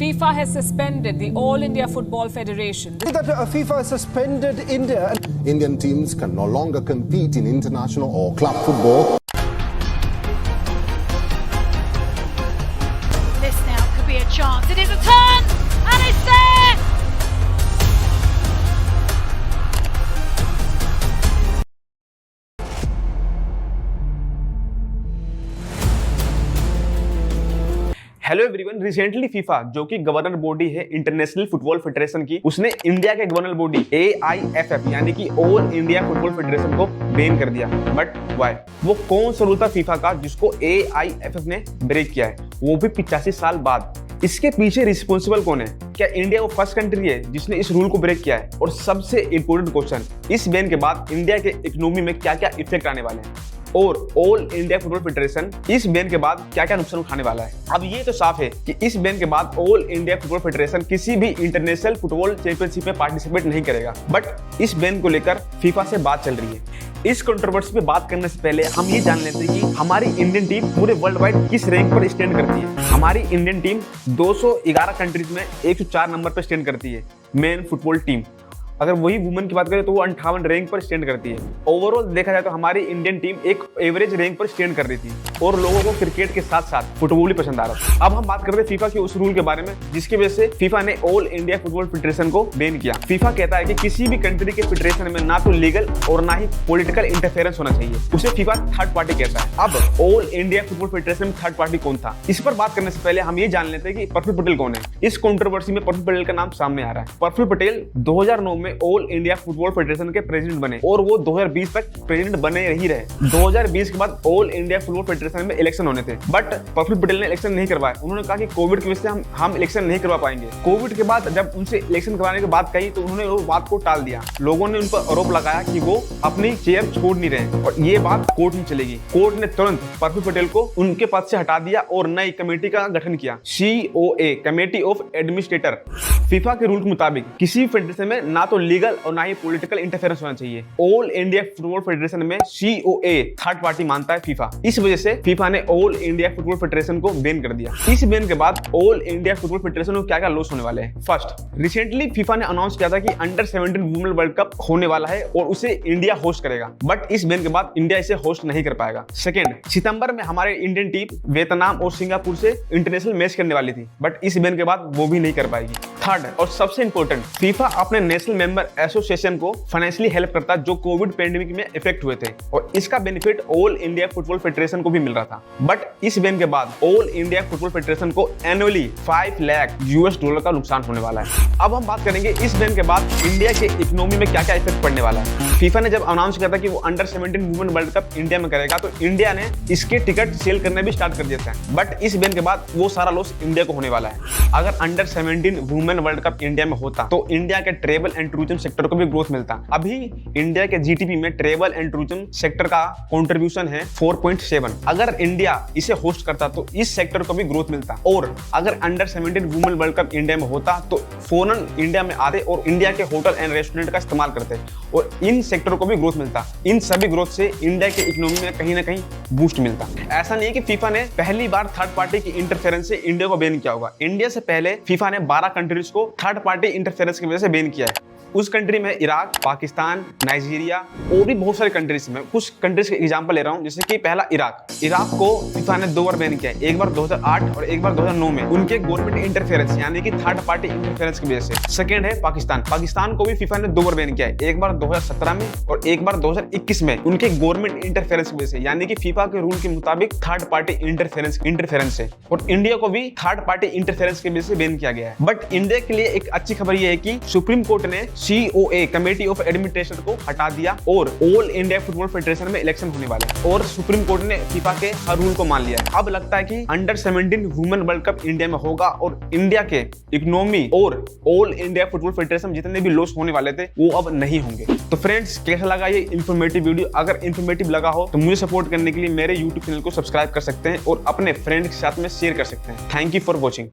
FIFA has suspended the All India Football Federation. That FIFA has suspended India. Indian teams can no longer compete in international or club football. This now could be a chance. It is a turn, and it's there! Hello everyone, recently FIFA जो कि governor body है international football federation की, उसने India के governor body AIFF यानी कि all India football federation को ban कर दिया। But why? वो कौन सा रूल था फीफा का जिसको AIFF ने ब्रेक किया है, वो भी 85 साल बाद? इसके पीछे रिस्पॉन्सिबल कौन है? क्या इंडिया वो फर्स्ट कंट्री है जिसने इस रूल को ब्रेक किया है? और सबसे इंपॉर्टेंट क्वेश्चन, इस बैन के बाद इंडिया के इकोनॉमी में क्या क्या इफेक्ट आने वाले हैं और ऑल इंडिया फुटबॉल फेडरेशन इस बैन के बाद क्या क्या नुकसान उठाने वाला है। अब ये तो साफ है कि इस बैन के बाद ऑल इंडिया फुटबॉल फेडरेशन किसी भी इंटरनेशनल फुटबॉल चैंपियनशिप में पार्टिसिपेट नहीं करेगा। बट इस बैन को लेकर फीफा से बात चल रही है। इस कंट्रोवर्सी पे बात करने से पहले हम ये जान लेते हैं कि हमारी इंडियन टीम पूरे वर्ल्ड वाइड किस रैंक पर स्टैंड करती है। हमारी इंडियन टीम 211 कंट्रीज में 104 नंबर पर स्टैंड करती है। मेन फुटबॉल टीम, अगर वही वुमेन की बात करें तो वो 58 रैंक पर स्टैंड करती है। ओवरऑल देखा जाए तो हमारी इंडियन टीम एक एवरेज रैंक पर स्टैंड कर रही थी और लोगों को क्रिकेट के साथ साथ फुटबॉल भी पसंद आ रहा था। अब हम बात करते हैं फीफा के उस रूल के बारे में जिसकी वजह से फीफा ने ऑल इंडिया फुटबॉल फेडरेशन को बैन किया। फीफा कहता है कि किसी भी कंट्री के फेडरेशन में ना तो लीगल और ना ही पॉलिटिकल इंटरफेरेंस होना चाहिए। उसे फीफा थर्ड पार्टी कहता है। अब ऑल इंडिया फुटबॉल फेडरेशन में थर्ड पार्टी कौन था, इस पर बात करने से पहले हम ये जान लेते हैं कि प्रफुल्ल पटेल कौन है। इस कंट्रोवर्सी में प्रफुल्ल पटेल का नाम सामने आ रहा है। प्रफुल्ल पटेल 2009 में ऑल इंडिया फुटबॉल फेडरेशन के प्रेसिडेंट बने और वो 2020 तक प्रेसिडेंट बने ही रहे। 2020 के बाद ऑल इंडिया फुटबॉल फेडरेशन में इलेक्शन होने थे, बट प्रफुल्ल पटेल ने इलेक्शन नहीं करवाए। उन्होंने कहा कि कोविड की वजह से हम इलेक्शन नहीं करवा पाएंगे। कोविड के बाद जब उनसे इलेक्शन करवाने की बात कही तो उन्होंने वो बात को टाल दिया। लोगों ने उन पर आरोप लगाया कि वो अपनी चेयर छोड़ नहीं रहे और ये बात कोर्ट में चलेगी। कोर्ट ने तुरंत प्रफुल्ल पटेल को उनके पद से हटा दिया और नई कमेटी का गठन किया, COA, committee of administrator. FIFA के रूल के मुताबिक किसी फेडरेशन में ना तो लीगल और ना ही पॉलिटिकल इंटरफेरेंस होना चाहिए। ऑल इंडिया फुटबॉल फेडरेशन में COA थर्ड पार्टी मानता है फीफा। इस वजह से फीफा ने ऑल इंडिया फुटबॉल फेडरेशन को बैन कर दिया। इस बैन के बाद ऑल इंडिया फुटबॉल फेडरेशन को क्या क्या लॉस होने वाले हैं। फर्स्ट, रिसेंटली फीफा ने अनाउंस किया था कि अंडर 17 वुमेन वर्ल्ड कप होने वाला है और उसे इंडिया होस्ट करेगा। बट इस बैन के बाद इंडिया इसे होस्ट नहीं कर पाएगा। सेकेंड, सितंबर में हमारे इंडियन टीम वियतनाम और सिंगापुर से इंटरनेशनल मैच करने वाली थी, बट इस बैन के बाद वो भी नहीं कर पाएगी। थर्ड और सबसे इंपॉर्टेंट, फीफा अपने नेशनल मेंबर एसोसिएशन को फाइनेंशियली हेल्प करता जो कोविड पैंडेमिक में इफेक्ट हुए थे और इसका benefit all India football federation को भी मिल रहा था। बट इस बैन के बाद ऑल इंडिया फुटबॉल फेडरेशन को एनुअली $5 लाख का नुकसान होने वाला है। अब हम बात करेंगे इस बैन के बाद इंडिया के इकोनॉमी में क्या क्या इफेक्ट पड़ने वाला है। फीफा ने जब अनाउंस किया था कि वो under 17 women world cup India में करेगा तो इंडिया ने इसके टिकट सेल करने भी स्टार्ट कर दिए थे। बट इस बैन के बाद वो सारा लॉस इंडिया को होने वाला है। अगर under 17 women world cup India में होता तो इंडिया के ट्रेवल एंड टूरिज्म सेक्टर को भी ग्रोथ मिलता। अभी इंडिया के जीडीपी में ट्रेवल एंड टूरिज्म सेक्टर का कंट्रीब्यूशन है 4.7। अगर इंडिया इसे होस्ट करता तो इस सेक्टर को भी ग्रोथ मिलता। और अगर under 17 women world cup India में होता तो फॉरेन इंडिया में आते और इंडिया के होटल एंड रेस्टोरेंट का इस्तेमाल करते और इन सेक्टर को भी ग्रोथ मिलता। इन सभी ग्रोथ से इंडिया के इकोनॉमी में कहीं ना कहीं बूस्ट मिलता। ऐसा नहीं है कि फीफा ने पहली बार थर्ड पार्टी की इंटरफेरेंस से इंडिया को बैन किया होगा। इंडिया से पहले फीफा ने 12 कंट्रीज को थर्ड पार्टी इंटरफेरेंस की वजह से बैन किया है। उस कंट्री में इराक, पाकिस्तान, नाइजीरिया और भी बहुत सारे कंट्रीज में। कुछ कंट्रीज के एग्जांपल ले रहा हूं, जैसे कि पहला इराक को फीफा ने 2 बार बैन किया है, एक बार 2008 और एक बार 2009 में उनके गवर्नमेंट इंटरफेरेंस यानी कि थर्ड पार्टी इंटरफेरेंस की वजह से। सेकंड है पाकिस्तान को भी फीफा ने 2 बार बैन किया है, एक बार 2017 में और एक बार 2021 में उनके गवर्नमेंट इंटरफेरेंस की वजह से, यानी कि फीफा के रूल के मुताबिक थर्ड पार्टी इंटरफेरेंस है। और इंडिया को भी थर्ड पार्टी इंटरफेरेंस की वजह से बैन किया गया है। बट इंडिया के लिए एक अच्छी खबर यह है कि सुप्रीम कोर्ट ने COA कमेटी ऑफ एडमिनिस्ट्रेशन को हटा दिया और ऑल इंडिया फुटबॉल फेडरेशन में इलेक्शन होने वाले हैं और सुप्रीम कोर्ट ने फीफा के हर रूल को मान लिया है। अब लगता है कि under 17 women world cup India में होगा और इंडिया के इकोनॉमी और ऑल इंडिया फुटबॉल फेडरेशन जितने भी लॉस होने वाले थे वो अब नहीं होंगे। तो फ्रेंड्स, कैसा लगा ये इंफॉर्मेटिव वीडियो? अगर इंफॉर्मेटिव लगा हो तो मुझे सपोर्ट करने के लिए मेरे यूट्यूब चैनल को सब्सक्राइब कर सकते हैं और अपने फ्रेंड के साथ में शेयर कर सकते हैं। Thank you for watching.